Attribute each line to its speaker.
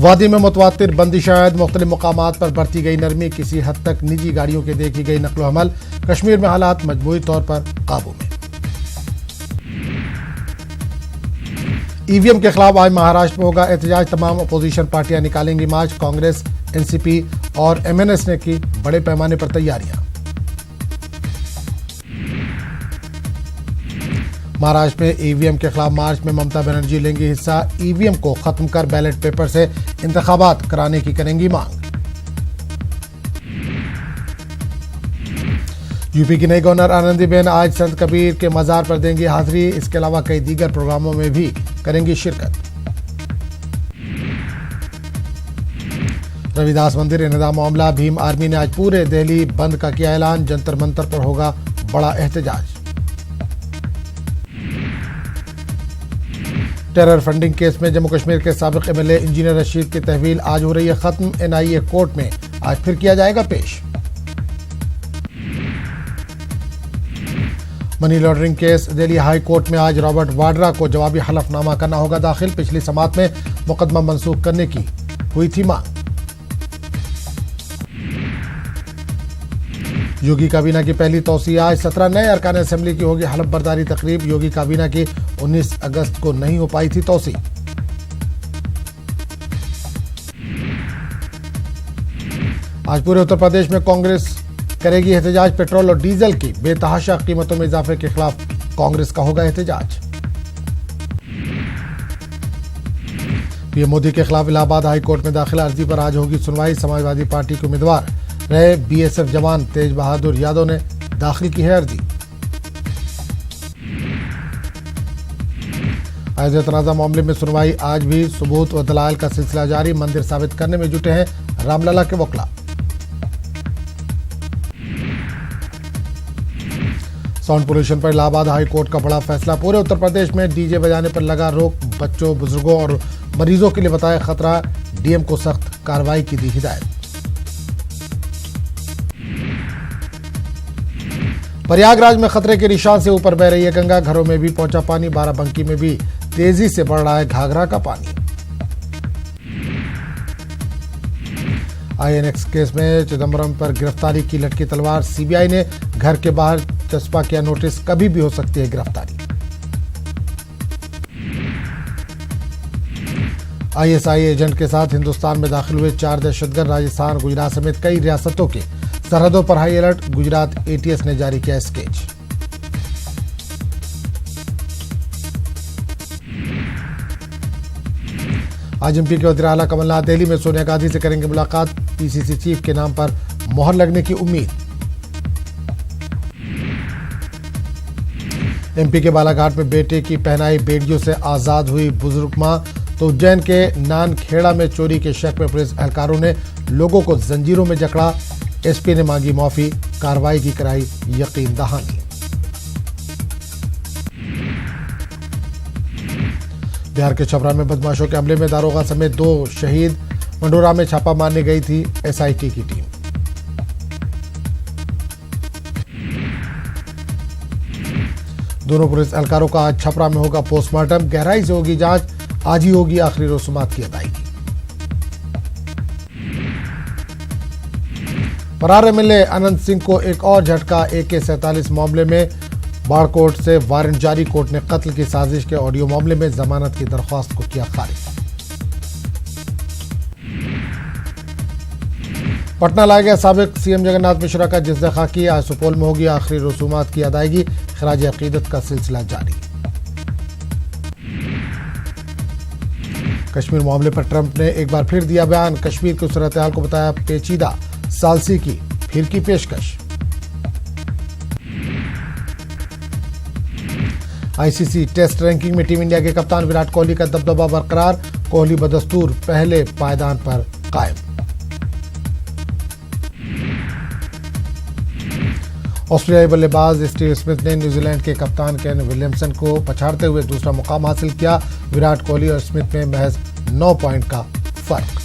Speaker 1: वादी में मुतवातिर बंदिश आयद, मुख्तलिफ मुकामात पर बरती गई नरमी, किसी हद तक निजी गाड़ियों के देखी गई नकलो हमल। कश्मीर में हालात मजमूई तौर पर काबू में। ईवीएम के खिलाफ आज महाराष्ट्र में होगा एहतजाज, तमाम अपोजिशन पार्टियां निकालेंगी मार्च। कांग्रेस, एनसीपी और एमएनएस ने की बड़े पैमाने पर तैयारियां। महाराष्ट्र में ईवीएम के खिलाफ मार्च में ममता बनर्जी लेंगी हिस्सा। ईवीएम को खत्म कर बैलेट पेपर से इंतखाबात कराने की करेंगी मांग। यूपी की नई गवर्नर आनंदीबेन आज संत कबीर के मजार पर देंगी हाजिरी। इसके अलावा कई दीगर प्रोग्रामों में भी करेंगी शिरकत। रविदास मंदिर इन्हदाम मामला, भीम आर्मी ने आज पूरे दिल्ली बंद का किया ऐलान। जंतर मंतर पर होगा बड़ा एहतजाज। टेरर फंडिंग केस में जम्मू कश्मीर के साबिक एमएलए इंजीनियर रशीद की तहवील आज हो रही है खत्म। एनआईए कोर्ट में आज फिर किया जाएगा पेश। Money laundering case, Delhi high court में आज रॉबर्ट वाड्रा को जवाबी हलफनामा करना होगा दाखिल। पिछली समात में मुकदमा मंसूख करने की हुई थी मांग। योगी काबीना की पहली तौसीह आज 17 नए अरकान असेंबली की होगी हलफ बर्दारी तकरीब। योगी काबीना की 19 अगस्त को नहीं हो पाई थी तौसीह। आज पूरे उत्तर प्रदेश में कांग्रेस करेगी एहतजाज। पेट्रोल और डीजल की बेतहाशा कीमतों में इजाफे के खिलाफ कांग्रेस का होगा एहतजाज। पीएम मोदी के खिलाफ इलाहाबाद हाई कोर्ट में दाखिल अर्जी पर आज होगी सुनवाई। समाजवादी पार्टी के उम्मीदवार रहे बीएसएफ जवान तेज बहादुर यादव ने दाखिल की है अर्जी। अयोध्या तनाज़ा मामले में सुनवाई आज भी। सबूत व दलाइल का सिलसिला जारी। मंदिर साबित करने में जुटे हैं रामलला के वकील। साउंड पोल्यूशन पर इलाहाबाद हाई कोर्ट का बड़ा फैसला। पूरे उत्तर प्रदेश में डीजे बजाने पर लगा रोक। बच्चों, बुजुर्गों और मरीजों के लिए बताया खतरा। डीएम को सख्त कार्रवाई की दी हिदायत। प्रयागराज में खतरे के निशान से ऊपर बह रही है गंगा। घरों में भी पहुंचा पानी। बाराबंकी में भी तेजी से बढ़ रहा है घाघरा का पानी। आईएनएक्स केस में चिदंबरम पर गिरफ्तारी की लटकी तलवार। सीबीआई ने घर के बाहर चस्पा किया नोटिस, कभी भी हो सकती है गिरफ्तारी। आईएसआई एजेंट के साथ हिंदुस्तान में दाखिल हुए 4 दहशतगर्द। राजस्थान, गुजरात समेत कई रियासतों के सरहदों पर हाई अलर्ट। गुजरात एटीएस ने जारी किया स्केच। आज एमपी के वज़ीर आला कमलनाथ दिल्ली में सोनिया गांधी से करेंगे मुलाकात। पीसीसी चीफ के नाम पर मोहर लगने की उम्मीद। एमपी के बालाघाट में बेटे की पहनाई बेड़ियों से आजाद हुई बुजुर्ग मां। तो उज्जैन के नानखेड़ा में चोरी के शक में पुलिस एहलकारों ने लोगों को जंजीरों में जकड़ा। एसपी ने मांगी माफी, कार्रवाई की कराई यकीन दहानी। बिहार के छपरा में बदमाशों के हमले में दारोगा समेत 2 शहीद। मंडोरा में छापा मारने गई थी एसआईटी की टीम। दोनों पुलिस एहलकारों का आज छपरा में होगा पोस्टमार्टम। गहराई से होगी जांच। आज ही होगी आखिरी रसूमात की अदायगी। फरार एमएलए अनंत सिंह को एक और झटका। AK-47 मामले में बाड़कोट से वारंट जारी। कोर्ट ने कत्ल की साजिश के ऑडियो मामले में जमानत की दरख्वास्त को किया खारिज। पटना लाया गया साबिक सीएम जगन्नाथ मिश्रा का जिस्दा खाकी। आज सुपौल में होगी आखिरी रसूमात की अदायगी। खराज अकीदत का सिलसिला जारी। कश्मीर मामले पर ट्रंप ने एक बार फिर दिया बयान। कश्मीर की सूरत हाल को बताया पेचीदा। सालसी की फिर की पेशकश। आईसीसी टेस्ट रैंकिंग में टीम इंडिया के कप्तान विराट कोहली का दबदबा बरकरार। कोहली बदस्तूर पहले पायदान पर कायम। ऑस्ट्रेलियाई बल्लेबाज स्टीव स्मिथ ने न्यूजीलैंड के कप्तान केन विलियमसन को पछाड़ते हुए दूसरा मुकाम हासिल किया। विराट कोहली और स्मिथ में महज 9 पॉइंट का फर्क।